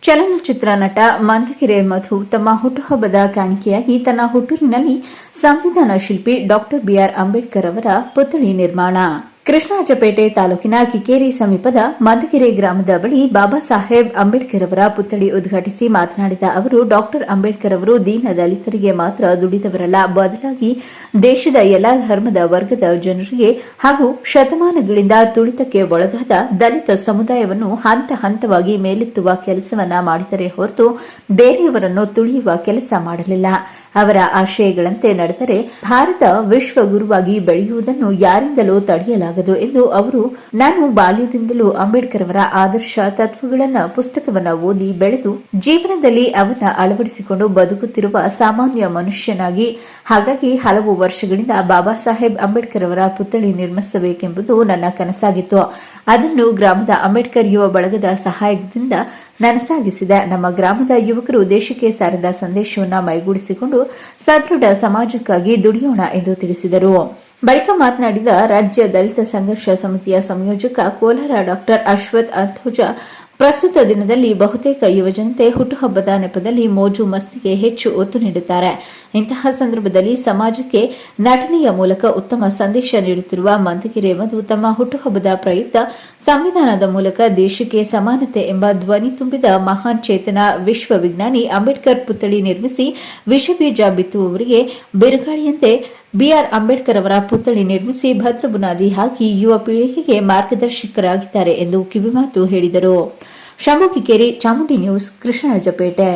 ಚಲನಚಿತ್ರ ನಟ ಮಂದಗೆರೆ ಮಧು ತಮ್ಮ ಹುಟ್ಟುಹಬ್ಬದ ಕಾಣಿಕೆಯಾಗಿ ತನ್ನ ಹುಟ್ಟೂರಿನಲ್ಲಿ ಸಂವಿಧಾನ ಶಿಲ್ಪಿ ಡಾಕ್ಟರ್ ಬಿಆರ್ ಅಂಬೇಡ್ಕರ್ ಅವರ ಪುತ್ಥಳಿ ನಿರ್ಮಾಣ. ಕೃಷ್ಣರಾಜಪೇಟೆ ತಾಲೂಕಿನ ಕಿಕ್ಕೇರಿ ಸಮೀಪದ ಮಂದಗೆರೆ ಗ್ರಾಮದ ಬಳಿ ಬಾಬಾ ಸಾಹೇಬ್ ಅಂಬೇಡ್ಕರ್ ಅವರ ಪುತ್ಥಳಿ ಉದ್ಘಾಟಿಸಿ ಮಾತನಾಡಿದ ಅವರು, ಡಾಕ್ಟರ್ ಅಂಬೇಡ್ಕರ್ ಅವರು ದೀನ ದಲಿತರಿಗೆ ಮಾತ್ರ ದುಡಿದವರಲ್ಲ, ಬದಲಾಗಿ ದೇಶದ ಎಲ್ಲಾ ಧರ್ಮದ ವರ್ಗದ ಜನರಿಗೆ ಹಾಗೂ ಶತಮಾನಗಳಿಂದ ತುಳಿತಕ್ಕೆ ಒಳಗಾದ ದಲಿತ ಸಮುದಾಯವನ್ನು ಹಂತ ಹಂತವಾಗಿ ಮೇಲೆತ್ತುವ ಕೆಲಸವನ್ನ ಮಾಡಿದರೆ ಹೊರತು ಬೇರೆಯವರನ್ನು ತುಳಿಯುವ ಕೆಲಸ ಮಾಡಲಿಲ್ಲ. ಅವರ ಆಶಯಗಳಂತೆ ನಡೆದರೆ ಭಾರತ ವಿಶ್ವಗುರುವಾಗಿ ಬೆಳೆಯುವುದನ್ನು ಯಾರಿಂದಲೂ ತಡೆಯಲಾಗದು ಎಂದು ಅವರು, ನಾನು ಬಾಲ್ಯದಿಂದಲೂ ಅಂಬೇಡ್ಕರ್ ಅವರ ಆದರ್ಶ ತತ್ವಗಳನ್ನು ಪುಸ್ತಕವನ್ನು ಓದಿ ಬೆಳೆದು ಜೀವನದಲ್ಲಿ ಅವನ್ನ ಅಳವಡಿಸಿಕೊಂಡು ಬದುಕುತ್ತಿರುವ ಸಾಮಾನ್ಯ ಮನುಷ್ಯನಾಗಿ, ಹಾಗಾಗಿ ಹಲವು ವರ್ಷಗಳಿಂದ ಬಾಬಾ ಸಾಹೇಬ್ ಅಂಬೇಡ್ಕರ್ ಅವರ ಪುತ್ಥಳಿ ನಿರ್ಮಿಸಬೇಕೆಂಬುದು ನನ್ನ ಕನಸಾಗಿತ್ತು. ಅದನ್ನು ಗ್ರಾಮದ ಅಂಬೇಡ್ಕರ್ ಯುವ ಬಳಗದ ಸಹಾಯದಿಂದ ನನಸಾಗಿಸಿದೆ. ನಮ್ಮ ಗ್ರಾಮದ ಯುವಕರು ದೇಶಕ್ಕೆ ಸಾರಿದ ಸಂದೇಶವನ್ನು ಮೈಗೂಡಿಸಿಕೊಂಡು ಸದೃಢ ಸಮಾಜಕ್ಕಾಗಿ ದುಡಿಯೋಣ ಎಂದು ತಿಳಿಸಿದರು. ಬಳಿಕ ಮಾತನಾಡಿದ ರಾಜ್ಯ ದಲಿತ ಸಂಘರ್ಷ ಸಮಿತಿಯ ಸಂಯೋಜಕ ಕೋಲಾರ ಡಾಕ್ಟರ್ ಅಶ್ವಥ್ ಅಂಥೋಜಾ, ಪ್ರಸ್ತುತ ದಿನದಲ್ಲಿ ಬಹುತೇಕ ಯುವಜನತೆ ಹುಟ್ಟುಹಬ್ಬದ ನೆಪದಲ್ಲಿ ಮೋಜು ಮಸ್ತಿಗೆ ಹೆಚ್ಚು ಒತ್ತು ನೀಡುತ್ತಾರೆ. ಇಂತಹ ಸಂದರ್ಭದಲ್ಲಿ ಸಮಾಜಕ್ಕೆ ನಟನೆಯ ಮೂಲಕ ಉತ್ತಮ ಸಂದೇಶ ನೀಡುತ್ತಿರುವ ಮಂದಗೆರೆ ಮಧು ತಮ್ಮ ಹುಟ್ಟುಹಬ್ಬದ ಪ್ರಯುಕ್ತ ಸಂವಿಧಾನದ ಮೂಲಕ ದೇಶಕ್ಕೆ ಸಮಾನತೆ ಎಂಬ ಧ್ವನಿ ತುಂಬಿದ ಮಹಾನ್ ಚೇತನ ವಿಶ್ವವಿಜ್ಞಾನಿ ಅಂಬೇಡ್ಕರ್ ಪುತ್ಥಳಿ ನಿರ್ಮಿಸಿ ವಿಷಬೀಜ ಬಿತ್ತುವವರಿಗೆ ಬಿರುಗಾಳಿಯಂತೆ ಬಿಆರ್ ಅಂಬೇಡ್ಕರ್ ಅವರ ಪುತ್ಥಳಿ ನಿರ್ಮಿಸಿ ಭದ್ರ ಬುನಾದಿ ಹಾಕಿ ಯುವ ಪೀಳಿಗೆಗೆ ಮಾರ್ಗದರ್ಶಕರಾಗಿದ್ದಾರೆ ಎಂದು ಕಿವಿಮಾತು ಹೇಳಿದರು. ಶಂಭು ಕಿಕ್ಕೇರಿ, ಚಾಮುಂಡಿ ನ್ಯೂಸ್, ಕೃಷ್ಣರಾಜಪೇಟೆ.